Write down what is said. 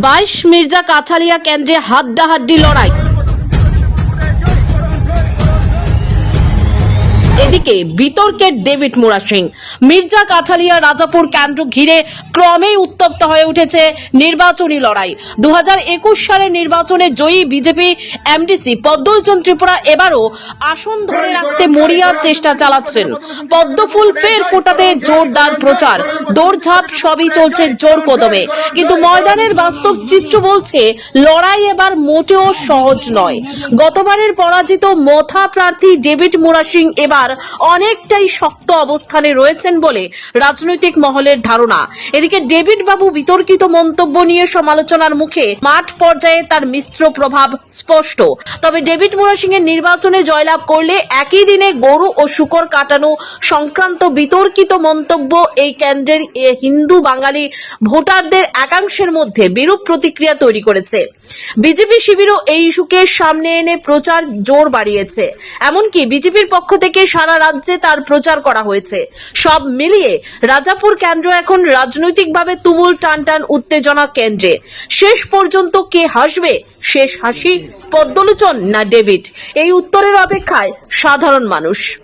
22 মির্জা কাঠালিয়া কেন্দ্রে হাড্ডাহাড্ডি লড়াই। এদিকে বিতর্কের ডেভিড মুরা সিং। মির্জা কাঠালিয়া রাজাপুর কেন্দ্র ঘিরে ক্রমেই উত্তপ্ত হয়ে উঠেছে নির্বাচনী লড়াই। 2021 সালের নির্বাচনে জয়ী বিজেপি এমডিসি পদ্মলোচন ত্রিপুরা এবারও আসন ধরে রাখতে মরিয়া চেষ্টা চালাচ্ছেন। পদ্মফুল ফের ফোটাতে জোরদার প্রচার, দৌড়ঝাঁপ সবই চলছে জোর কদমে। কিন্তু ময়দানের বাস্তব চিত্র বলছে লড়াই এবার মোটেও সহজ নয়। গতবারের পরাজিত মথা প্রার্থী ডেভিড মুরা সিং এবার অনেকটাই শক্ত অবস্থানে রয়েছেন বলে রাজনৈতিক মহলের ধারণা। এদিকে ডেভিড বাবু বিতর্কিত মন্তব্য নিয়ে সমালোচনার মুখে, মাঠ পর্যায়ে তার মিশ্র প্রভাব স্পষ্ট। তবে ডেভিড মুরা সিং এর নির্বাচনে জয়লাভ করলে একই দিনে গরু ও শূকর কাটানো সংক্রান্ত বিতর্কিত মন্তব্য এই কেন্দ্রের হিন্দু বাঙালি ভোটারদের একাংশের মধ্যে বিরূপ প্রতিক্রিয়া তৈরি করেছে। বিজেপি শিবিরও এই ইস্যুকে সামনে এনে প্রচার জোর বাড়িয়েছে। এমনকি বিজেপির পক্ষ থেকে সারা রাজ্যে তার প্রচার করা হয়েছে। সব মিলিয়ে রাজাপুর কেন্দ্র এখন রাজনৈতিকভাবে তুমুল টানটান উত্তেজনা কেন্দ্রে। শেষ পর্যন্ত কে হাসবে? শেষ হাসি পদ্মলোচন না ডেভিড? এই উত্তরের অপেক্ষায় সাধারণ মানুষ।